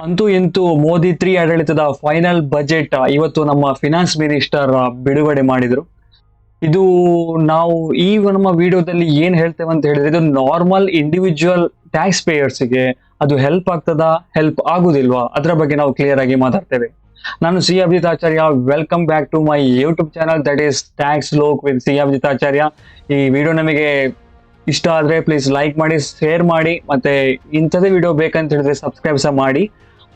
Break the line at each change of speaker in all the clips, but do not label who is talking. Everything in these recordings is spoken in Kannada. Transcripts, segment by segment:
ಅಂತೂ ಇಂತೂ ಮೋದಿ 3 ಆಡಳಿತದ ಫೈನಲ್ ಬಜೆಟ್ ಇವತ್ತು ನಮ್ಮ ಫಿನಾನ್ಸ್ ಮಿನಿಸ್ಟರ್ ಬಿಡುಗಡೆ ಮಾಡಿದ್ರು. ಇದು ನಾವು ಈ ನಮ್ಮ ವಿಡಿಯೋದಲ್ಲಿ ಏನ್ ಹೇಳ್ತೇವೆ ಅಂತ ಹೇಳಿದ್ರೆ, ಇದು ನಾರ್ಮಲ್ ಇಂಡಿವಿಜುವಲ್ ಟ್ಯಾಕ್ಸ್ ಪೇಯರ್ಸ್ಗೆ ಅದು ಹೆಲ್ಪ್ ಆಗ್ತದಾ, ಹೆಲ್ಪ್ ಆಗುದಿಲ್ವಾ, ಅದರ ಬಗ್ಗೆ ನಾವು ಕ್ಲಿಯರ್ ಆಗಿ ಮಾತಾಡ್ತೇವೆ. ನಾನು C Abhijit Acharya. Welcome back to my YouTube channel, that is tax ಲೋಕ್ ವಿತ್ ಸಿ ಅಭಿಜಿತ್ ಆಚಾರ್ಯ. ಈ ವಿಡಿಯೋ ನಮಗೆ ಇಷ್ಟ ಆದ್ರೆ ಪ್ಲೀಸ್ ಲೈಕ್ ಮಾಡಿ, ಶೇರ್ ಮಾಡಿ, ಮತ್ತೆ ಇಂಥದೇ ವಿಡಿಯೋ ಬೇಕಂತ ಹೇಳಿದ್ರೆ ಸಬ್ಸ್ಕ್ರೈಬ್ ಸಹ ಮಾಡಿ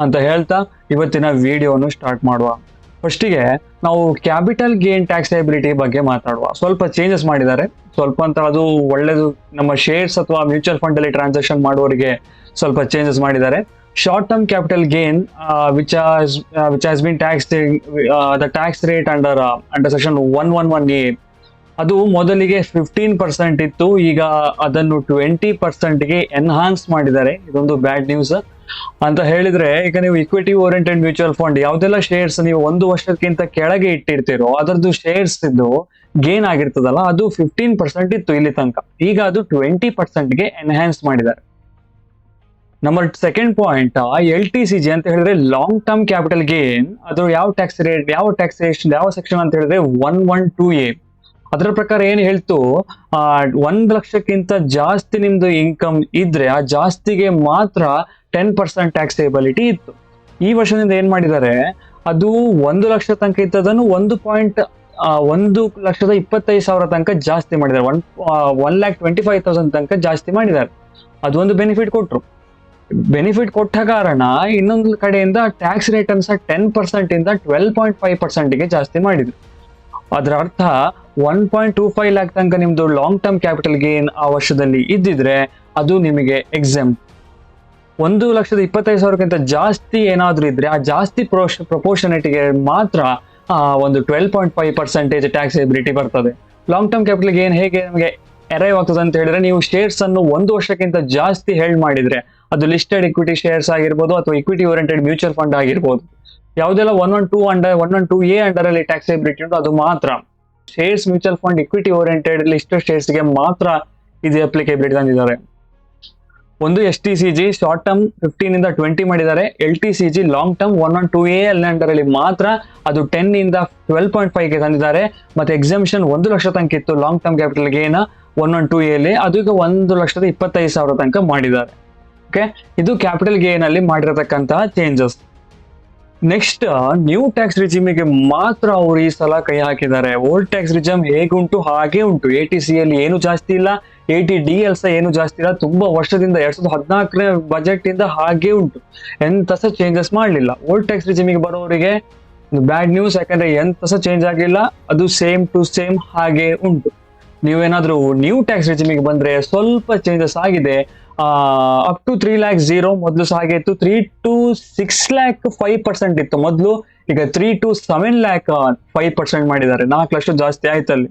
ಅಂತ ಹೇಳ್ತಾ ಇವತ್ತಿನ ವಿಡಿಯೋನು ಸ್ಟಾರ್ಟ್ ಮಾಡುವ. ಫಸ್ಟಿಗೆ ನಾವು ಕ್ಯಾಪಿಟಲ್ ಗೇನ್ ಟ್ಯಾಕ್ಸ್ ಲಯಬಿಲಿಟಿ ಬಗ್ಗೆ ಮಾತಾಡುವ. ಸ್ವಲ್ಪ ಚೇಂಜಸ್ ಮಾಡಿದ್ದಾರೆ, ಸ್ವಲ್ಪ ಅಂತ ಅದು ಒಳ್ಳೇದು. ನಮ್ಮ ಶೇರ್ಸ್ ಅಥವಾ ಮ್ಯೂಚುವಲ್ ಫಂಡ್ ಅಲ್ಲಿ ಟ್ರಾನ್ಸಾಕ್ಷನ್ ಮಾಡುವವರಿಗೆ ಸ್ವಲ್ಪ ಚೇಂಜಸ್ ಮಾಡಿದ್ದಾರೆ. Short term capital gain which has been tax the tax rate under section 111A, ಅದು ಮೊದಲಿಗೆ 15% ಇತ್ತು, ಈಗ ಅದನ್ನು 20%ಗೆ ಎನ್ಹಾನ್ಸ್ ಮಾಡಿದ್ದಾರೆ. ಇದೊಂದು ಬ್ಯಾಡ್ ನ್ಯೂಸ್ ಅಂತ ಹೇಳಿದ್ರೆ, ಈಗ ನೀವು ಇಕ್ವಿಟಿ ಓರಿಯೆಂಟೆಡ್ ಮ್ಯೂಚುವಲ್ ಫಂಡ್ ಯಾವ್ದೆಲ್ಲ ಶೇರ್ಸ್ ನೀವು 1 ವರ್ಷಕ್ಕಿಂತ ಕೆಳಗೆ ಇಟ್ಟಿರ್ತೀರೋ ಅದರದ್ದು ಶೇರ್ಸ್ ಇದ್ದು ಗೇನ್ ಆಗಿರ್ತದಲ್ಲ, ಅದು 15% ಇತ್ತು ಇಲ್ಲಿ ತನಕ, ಈಗ ಅದು 20%ಗೆ ಎನ್ಹಾನ್ಸ್ ಮಾಡಿದ್ದಾರೆ. ನಂಬರ್ ಸೆಕೆಂಡ್ ಪಾಯಿಂಟ್, LTCG ಅಂತ ಹೇಳಿದ್ರೆ ಲಾಂಗ್ ಟರ್ಮ್ ಕ್ಯಾಪಿಟಲ್ ಗೇನ್, ಅದು ಯಾವ ಟ್ಯಾಕ್ಸ್ ರೇಟ್, ಯಾವ ಟ್ಯಾಕ್ಸೇಷನ್, ಯಾವ ಸೆಕ್ಷನ್ ಅಂತ ಹೇಳಿದ್ರೆ 112A. ಅದರ ಪ್ರಕಾರ ಏನ್ ಹೇಳ್ತು, 1 ಲಕ್ಷಕ್ಕಿಂತ ಜಾಸ್ತಿ ನಿಮ್ದು ಇನ್ಕಮ್ ಇದ್ರೆ ಆ ಜಾಸ್ತಿಗೆ ಮಾತ್ರ 10% ಟ್ಯಾಕ್ಸೇಬಿಲಿಟಿ ಇತ್ತು. ಈ ವರ್ಷದಿಂದ ಏನ್ ಮಾಡಿದ್ದಾರೆ, ಅದು 1 ಲಕ್ಷ ತನಕ ಇದ್ದದನ್ನು 1,25,000 ತನಕ ಜಾಸ್ತಿ ಮಾಡಿದ್ದಾರೆ. 1,25,000 ತನಕ ಜಾಸ್ತಿ ಮಾಡಿದ್ದಾರೆ. ಅದೊಂದು ಬೆನಿಫಿಟ್ ಕೊಟ್ರು. ಬೆನಿಫಿಟ್ ಕೊಟ್ಟ ಕಾರಣ ಇನ್ನೊಂದು ಕಡೆಯಿಂದ ಟ್ಯಾಕ್ಸ್ ರೇಟ್ ಅನ್ನು ಸಹ 10% ಇಂದ 12.5%ಗೆ ಜಾಸ್ತಿ ಮಾಡಿದ್ರು. ಅದರ ಅರ್ಥ 1.25 ಲ್ಯಾಕ್ ತನಕ ನಿಮ್ದು ಲಾಂಗ್ ಟರ್ಮ್ ಕ್ಯಾಪಿಟಲ್ ಗೇನ್ ಆ ವರ್ಷದಲ್ಲಿ ಇದ್ದಿದ್ರೆ ಅದು ನಿಮಗೆ ಎಕ್ಸೆಮ್. 1,25,000ಕ್ಕಿಂತ ಜಾಸ್ತಿ ಏನಾದ್ರೂ ಇದ್ರೆ ಆ ಜಾಸ್ತಿ ಪ್ರಪೋರ್ಷನೇಟಿಗೆ ಮಾತ್ರ ಒಂದು 12.5% ಟ್ಯಾಕ್ಸ್ ಎಬಿಲಿಟಿ ಬರ್ತದೆ. ಲಾಂಗ್ ಟರ್ಮ್ ಕ್ಯಾಪಿಟಲ್ ಗೇನ್ ಹೇಗೆ ನಮಗೆ ಅರೈವ್ ಆಗ್ತದೆ ಅಂತ ಹೇಳಿದ್ರೆ, ನೀವು ಶೇರ್ಸ್ ಅನ್ನು 1 ವರ್ಷಕ್ಕಿಂತ ಜಾಸ್ತಿ ಹೆಲ್ಡ್ ಮಾಡಿದ್ರೆ, ಅದು ಲಿಸ್ಟೆಡ್ ಇಕ್ವಿಟಿ ಶೇರ್ಸ್ ಆಗಿರ್ಬೋದು ಅಥವಾ ಇಕ್ವಿಟಿ ಓರಿಯೆಂಟೆಡ್ ಮ್ಯೂಚುವಲ್ ಫಂಡ್ ಆಗಿರ್ಬೋದು, ಯಾವುದೆಲ್ಲ 112A ಅಂಡರ್ ಅಲ್ಲಿ ಟ್ಯಾಕ್ಸ್ ಎಬಿಲಿಟಿ ಉಂಟು ಅದು ಮಾತ್ರ. Shares, mutual fund, equity oriented listed ಶೇರ್ಸ್ಗೆ ಮಾತ್ರ ಇದು ಅಪ್ಲಿಕೇಬಿಲಿಟಿ ತಂದಿದ್ದಾರೆ. ಒಂದು STCG ಶಾರ್ಟ್ ಟರ್ಮ್ 15 ಇಂದ 20 ಮಾಡಿದ್ದಾರೆ. LTCG long term 112A under ಅಲ್ಲಿ ಮಾತ್ರ ಅದು 10 ಇಂದ 12.5ಗೆ ತಂದಿದ್ದಾರೆ. ಮತ್ತೆ ಎಕ್ಸೆಂಪ್ಷನ್ 1 ಲಕ್ಷ ತನಕ ಇತ್ತು long term capital gain 112A ಅಲ್ಲಿ, ಅದು ಈಗ 1,25,000 ತನಕ ಮಾಡಿದ್ದಾರೆ. ಓಕೆ, ಇದು ಕ್ಯಾಪಿಟಲ್ ಗೇನ್ ಅಲ್ಲಿ ಮಾಡಿರತಕ್ಕಂತಹ ಚೇಂಜಸ್. ನೆಕ್ಸ್ಟ್, ನ್ಯೂ ಟ್ಯಾಕ್ಸ್ ರಿಜಿಮಿಗೆ ಮಾತ್ರ ಅವರು ಈ ಸಲ ಕೈ ಹಾಕಿದ್ದಾರೆ. ಓಲ್ಡ್ ಟ್ಯಾಕ್ಸ್ ರಿಜಿಮ್ ಹೇಗುಂಟು ಹಾಗೆ ಉಂಟು. ATC ಅಲ್ಲಿ ಏನು ಜಾಸ್ತಿ ಇಲ್ಲ, ATD ಸಹ ಏನು ಜಾಸ್ತಿ ಇಲ್ಲ. ತುಂಬಾ ವರ್ಷದಿಂದ 2014ನೇ ಬಜೆಟ್ ಇಂದ ಹಾಗೆ ಉಂಟು, ಎಂತ ಸಹ ಚೇಂಜಸ್ ಮಾಡಲಿಲ್ಲ. ಓಲ್ಡ್ ಟ್ಯಾಕ್ಸ್ ರಿಜಿಮಿಗೆ ಬರೋರಿಗೆ ಬ್ಯಾಡ್ ನ್ಯೂಸ್, ಯಾಕಂದ್ರೆ ಎಂತ ಸಹ ಚೇಂಜ್ ಆಗಿಲ್ಲ, ಅದು ಸೇಮ್ ಟು ಸೇಮ್ ಹಾಗೆ ಉಂಟು. ನೀವೇನಾದ್ರೂ ನ್ಯೂ ಟ್ಯಾಕ್ಸ್ ರಿಜಿಮಿಗೆ ಬಂದ್ರೆ ಸ್ವಲ್ಪ ಚೇಂಜಸ್ ಆಗಿದೆ. ಅಪ್ ಟು 3 ಲ್ಯಾಕ್ 0 ಮೊದಲು ಸಹ ಹಾಗೆ ಇತ್ತು. 3 to 6 ಲ್ಯಾಕ್ 5% ಇತ್ತು ಮೊದಲು, ಈಗ 3 to 7 ಲ್ಯಾಕ್ 5% ಮಾಡಿದ್ದಾರೆ. 4 ಲಕ್ಷ ಜಾಸ್ತಿ ಆಯ್ತಲ್ಲಿ.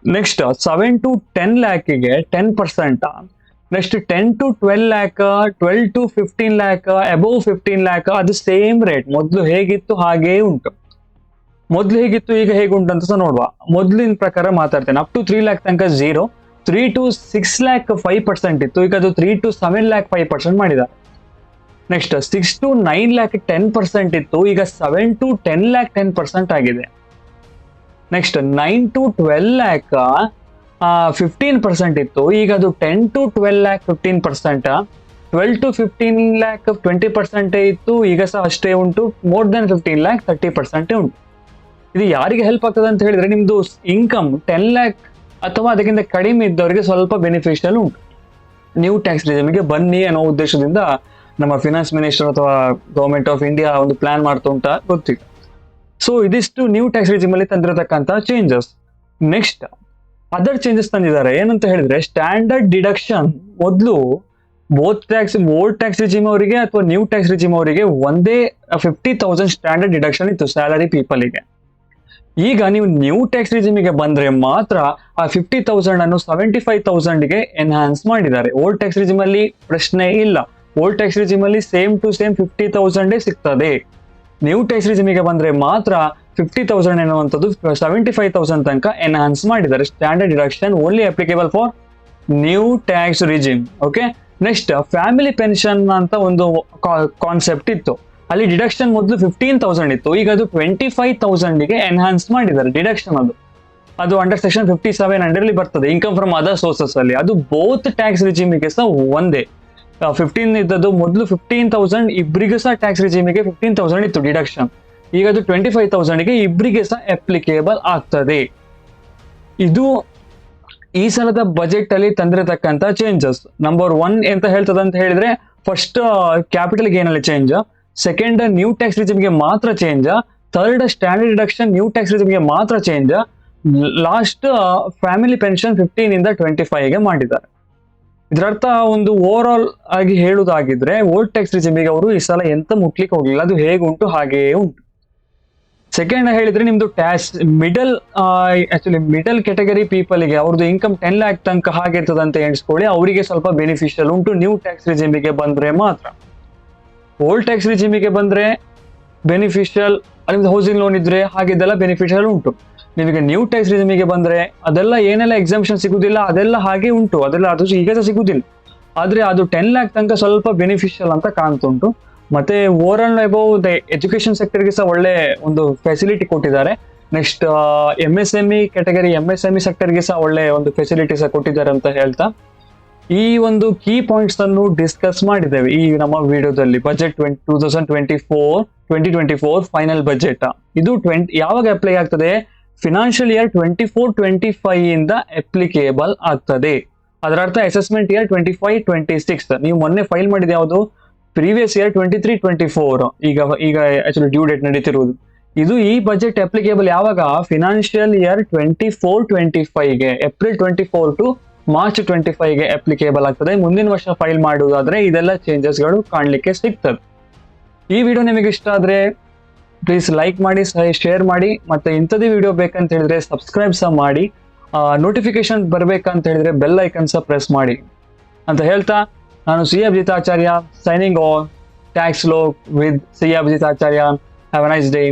ನೆಕ್ಸ್ಟ್ 7 to 10 ಲ್ಯಾಕಿಗೆ 10%. Next 10 to 12 lakh, 12 to 15 lakh, above 15 lakh ಅದು ಸೇಮ್ ರೇಟ್. ಮೊದಲು ಹೇಗಿತ್ತು ಹಾಗೇ ಉಂಟು. ಮೊದಲು ಹೇಗಿತ್ತು ಈಗ ಹೇಗುಂಟು ಅಂತ ಸಹ ನೋಡುವ. ಮೊದಲಿನ ಪ್ರಕಾರ ಮಾತಾಡ್ತೇನೆ. ಅಪ್ ಟು 3 ಲ್ಯಾಕ್ ತನಕ 0, 3 to 6 ಲ್ಯಾಕ್ 5% ಇತ್ತು, ಈಗ ಅದು 3 to 7 ಲ್ಯಾಕ್ 5% ಮಾಡಿದ್ದಾರೆ. ನೆಕ್ಸ್ಟ್ 6 to 9 ಲ್ಯಾಕ್ 10% ಇತ್ತು, ಈಗ 7 to 10 ಲ್ಯಾಕ್ 10% ಆಗಿದೆ. ನೆಕ್ಸ್ಟ್ 9 to 12 ಲ್ಯಾಕ್ 15% ಇತ್ತು, ಈಗ ಅದು 10 to 12 ಲ್ಯಾಕ್ 15%. 12 to 15 ಲ್ಯಾಕ್ 20% ಇತ್ತು, ಈಗ ಸಹ ಅಷ್ಟೇ ಉಂಟು. ಮೋರ್ ದೆನ್ 15 ಲ್ಯಾಕ್ 30% ಉಂಟು. ಇದು ಯಾರಿಗೆ ಹೆಲ್ಪ್ ಆಗ್ತದೆ ಅಂತ ಹೇಳಿದ್ರೆ, ನಿಮ್ದು ಇನ್ಕಮ್ 10 ಲ್ಯಾಕ್ ಅಥವಾ ಅದಕ್ಕಿಂತ ಕಡಿಮೆ ಇದ್ದವರಿಗೆ ಸ್ವಲ್ಪ ಬೆನಿಫಿಷಿಯಲ್ ಉಂಟು. ನ್ಯೂ ಟ್ಯಾಕ್ಸ್ ರಿಜಿಮಿಗೆ ಬನ್ನಿ ಅನ್ನೋ ಉದ್ದೇಶದಿಂದ ನಮ್ಮ ಫಿನಾನ್ಸ್ ಮಿನಿಸ್ಟರ್ ಅಥವಾ ಗವರ್ಮೆಂಟ್ ಆಫ್ ಇಂಡಿಯಾ ಒಂದು ಪ್ಲಾನ್ ಮಾಡ್ತಾ ಉಂಟಾ ಗೊತ್ತಿಲ್ಲ. ಸೊ ಇದಿಷ್ಟು ನ್ಯೂ ಟ್ಯಾಕ್ಸ್ ರಿಜಿಮ್ ಅಲ್ಲಿ ತಂದಿರತಕ್ಕಂತ ಚೇಂಜಸ್. ನೆಕ್ಸ್ಟ್ ಅದರ್ ಚೇಂಜಸ್ ತಂದಿದ್ದಾರೆ. ಏನಂತ ಹೇಳಿದ್ರೆ, ಸ್ಟ್ಯಾಂಡರ್ಡ್ ಡಿಡಕ್ಷನ್ ಮೊದಲು ಓಲ್ಡ್ ಟ್ಯಾಕ್ಸ್ ರಿಜಿಮ್ ಅವರಿಗೆ ಅಥವಾ ನ್ಯೂ ಟ್ಯಾಕ್ಸ್ ರಿಜಿಮ್ ಅವರಿಗೆ ಒಂದೇ 50,000 ಸ್ಟ್ಯಾಂಡರ್ಡ್ ಡಿಡಕ್ಷನ್ ಇತ್ತು ಸ್ಯಾಲರಿ ಪೀಪಲ್ಗೆ. ಈಗ ನೀವು ನ್ಯೂ ಟ್ಯಾಕ್ಸ್ ರಿಜಿಮಿಗೆ ಬಂದ್ರೆ ಮಾತ್ರ ಆ 50,000 ಅನ್ನು 75,000ಗೆ ಎನ್ಹಾನ್ಸ್ ಮಾಡಿದ್ದಾರೆ. ಓಲ್ಡ್ ಟ್ಯಾಕ್ಸ್ ರಿಜಿಮ್ ಅಲ್ಲಿ ಪ್ರಶ್ನೆ ಇಲ್ಲ. ಓಲ್ಡ್ ಟ್ಯಾಕ್ಸ್ ರಿಜಿಮ್ ಅಲ್ಲಿ ಸೇಮ್ ಟು ಸೇಮ್ 50,000 ಸಿಗ್ತದೆ. ನ್ಯೂ ಟ್ಯಾಕ್ಸ್ ರಿಜಿಮಿಗೆ ಬಂದ್ರೆ ಮಾತ್ರ 50,000 ಎನ್ನುವಂಥದ್ದು 75,000 ತನಕ ಎನ್ಹಾನ್ಸ್ ಮಾಡಿದ್ದಾರೆ. Standard deduction only applicable for new tax regime. Okay, next family pension ಅಂತ ಒಂದು ಕಾನ್ಸೆಪ್ಟ್ ಇತ್ತು. ಅಲ್ಲಿ ಡಿಡಕ್ಷನ್ ಮೊದಲು 15,000 ಇತ್ತು, ಈಗ ಅದು 25,000ಗೆ ಎನ್ಹಾನ್ಸ್ ಮಾಡಿದ್ದಾರೆ ಡಿಡಕ್ಷನ್. ಅದು ಅಂಡರ್ ಸೆಕ್ಷನ್ 57 ಅಂಡರ್ಲಿ ಬರ್ತದೆ, ಇನ್ಕಮ್ ಫ್ರಮ್ ಅದರ್ ಸೋರ್ಸಸ್ ಅಲ್ಲಿ. ಅದು ಬೋತ್ ಟ್ಯಾಕ್ಸ್ ರಿಜಿಮಿಗೆ ಸಹ ಒಂದೇ. 15 ಇದ್ದದ್ದು ಮೊದಲು 15,000, ಇಬ್ಬರಿಗೂ ಸಹ ಟ್ಯಾಕ್ಸ್ ರಿಜಿಮಿಗೆ 15,000 ಇತ್ತು ಡಿಡಕ್ಷನ್. ಈಗ ಅದು 25,000ಗೆ ಇಬ್ಬರಿಗೆ ಸಹ ಅಪ್ಲಿಕೇಬಲ್ ಆಗ್ತದೆ. ಇದು ಈ ಸಲದ ಬಜೆಟ್ ಅಲ್ಲಿ ತಂದಿರತಕ್ಕಂತ ಚೇಂಜಸ್. ನಂಬರ್ 1 ಎಂತ ಹೇಳ್ತದೆ ಅಂತ ಹೇಳಿದ್ರೆ, ಫಸ್ಟ್ ಕ್ಯಾಪಿಟಲ್ ಗೇನ್ ಅಲ್ಲಿ ಚೇಂಜ್, ಸೆಕೆಂಡ್ ನ್ಯೂ ಟ್ಯಾಕ್ಸ್ ರಿಜಿಮ್ಗೆ ಮಾತ್ರ change, third standard deduction new tax ರಿಜಿಮ್ಗೆ ಮಾತ್ರ ಚೇಂಜ್, ಲಾಸ್ಟ್ ಫ್ಯಾಮಿಲಿ ಪೆನ್ಷನ್ 15 ಇಂದ 25ಗೆ ಮಾಡಿದ್ದಾರೆ. ಇದರರ್ಥ ಒಂದು ಓವರ್ ಆಲ್ ಆಗಿ ಹೇಳುವುದಾಗಿದ್ರೆ ಓಲ್ಡ್ ಟ್ಯಾಕ್ಸ್ ರಿಜಿಮಿಗೆ ಅವರು ಈ ಸಲ ಎಂತ ಮುಟ್ಲಿಕ್ಕೆ ಹೋಗ್ಲಿಲ್ಲ, ಅದು ಹೇಗೆ ಉಂಟು ಹಾಗೆಯೇ ಉಂಟು. ಸೆಕೆಂಡ್ ಹೇಳಿದ್ರೆ ನಿಮ್ದು ಟ್ಯಾಕ್ಸ್ ಮಿಡಲ್ ಕ್ಯಾಟಗರಿ ಪೀಪಲ್ಗೆ ಅವ್ರದ್ದು ಇನ್ಕಮ್ 10 lakh ತನಕ ಹಾಗೆ ಇರ್ತದೆ ಅಂತ ಎಣಿಸ್ಕೊಳ್ಳಿ, ಅವರಿಗೆ ಸ್ವಲ್ಪ ಬೆನಿಫಿಷಿಯಲ್ ಉಂಟು ನ್ಯೂ ಟ್ಯಾಕ್ಸ್ ರಿಜಿಮಿಗೆ ಬಂದ್ರೆ ಮಾತ್ರ. ಓಲ್ಡ್ ಟ್ಯಾಕ್ಸ್ ರಿಜಿಮಿಗೆ ಬಂದ್ರೆ ಬೆನಿಫಿಷಿಯಲ್, ನಿಮ್ದು ಹೌಸಿಂಗ್ ಲೋನ್ ಇದ್ರೆ ಹಾಗಿದ್ದೆಲ್ಲ ಬೆನಿಫಿಷಿಯಲ್ ಉಂಟು. ನಿಮಗೆ ನ್ಯೂ ಟ್ಯಾಕ್ಸ್ ರಿಜಿಮಿಗೆ ಬಂದ್ರೆ ಅದೆಲ್ಲ ಏನೆಲ್ಲ ಎಕ್ಸಾಮ್ಷನ್ ಸಿಗುದಿಲ್ಲ ಅದೆಲ್ಲ ಹಾಗೆ ಉಂಟು, ಅದೆಲ್ಲ ಅದು ಈಗ ಸಹ ಸಿಗುದಿಲ್ಲ. ಆದ್ರೆ ಅದು 10 lakh ತನಕ ಸ್ವಲ್ಪ ಬೆನಿಫಿಷಿಯಲ್ ಅಂತ ಕಾಣ್ತುಂಟು. ಮತ್ತೆ ಓವರ್ ಆಲ್ ಅಬೌವ್ ಎಜುಕೇಶನ್ ಸೆಕ್ಟರ್ಗೆ ಸಹ ಒಳ್ಳೆ ಒಂದು ಫೆಸಿಲಿಟಿ ಕೊಟ್ಟಿದ್ದಾರೆ. ನೆಕ್ಸ್ಟ್ MSME ಕ್ಯಾಟಗರಿ MSME ಸೆಕ್ಟರ್ಗೆ ಸಹ ಒಳ್ಳೆ ಒಂದು ಫೆಸಿಲಿಟಿ ಸಹ ಕೊಟ್ಟಿದ್ದಾರೆ ಅಂತ ಹೇಳ್ತಾ ಈ ಒಂದು ಕೀ ಪಾಯಿಂಟ್ಸ್ ಅನ್ನು ಡಿಸ್ಕಸ್ ಮಾಡಿದ್ದೇವೆ ಈ ನಮ್ಮ ವಿಡಿಯೋದಲ್ಲಿ. ಬಜೆಟ್ 2024 ಫೈನಲ್ ಬಜೆಟ್ ಇದು ಯಾವಾಗ ಅಪ್ಲೈ ಆಗ್ತದೆ? ಫಿನಾನ್ಷಿಯಲ್ ಇಯರ್ 24-25 ಇಂದ ಅಪ್ಲಿಕೇಬಲ್ ಆಗ್ತದೆ. ಅದರ ಅರ್ಥ ಅಸೆಸ್ಮೆಂಟ್ ಇಯರ್ 25-26. ನೀವು ಮೊನ್ನೆ ಫೈಲ್ ಮಾಡಿದ ಯಾವುದು ಪ್ರೀವಿಯಸ್ ಇಯರ್ 23-24, ಈಗ ಆಕ್ಚುಲಿ ಡ್ಯೂ ಡೇಟ್ ನಡೀತಿರುವುದು. ಇದು ಈ ಬಜೆಟ್ ಅಪ್ಲಿಕೇಬಲ್ ಯಾವಾಗ? ಫಿನಾನ್ಷಿಯಲ್ ಇಯರ್ 24-25ಗೆ, ಏಪ್ರಿಲ್ 24 ಟು ಮಾರ್ಚ್ 25ಗೆ ಅಪ್ಲಿಕೇಬಲ್ ಆಗ್ತದೆ. ಮುಂದಿನ ವರ್ಷ ಫೈಲ್ ಮಾಡುವುದಾದ್ರೆ ಇದೆಲ್ಲ ಚೇಂಜಸ್ಗಳು ಕಾಣಲಿಕ್ಕೆ ಸಿಗ್ತದೆ. ಈ ವಿಡಿಯೋ ನಿಮಗೆ ಇಷ್ಟ ಆದ್ರೆ ಪ್ಲೀಸ್ ಲೈಕ್ ಮಾಡಿ, ಶೇರ್ ಮಾಡಿ, ಮತ್ತೆ ಇಂಥದೇ ವಿಡಿಯೋ ಬೇಕಂತ ಹೇಳಿದ್ರೆ ಸಬ್ಸ್ಕ್ರೈಬ್ ಸಹ ಮಾಡಿ. ನೋಟಿಫಿಕೇಶನ್ ಬರ್ಬೇಕಂತ ಹೇಳಿದ್ರೆ ಬೆಲ್ ಐಕನ್ ಸಹ ಪ್ರೆಸ್ ಮಾಡಿ ಅಂತ ಹೇಳ್ತಾ ನಾನು C Abhijit Acharya signing on tax low with C Abhijit Acharya. Have a nice day.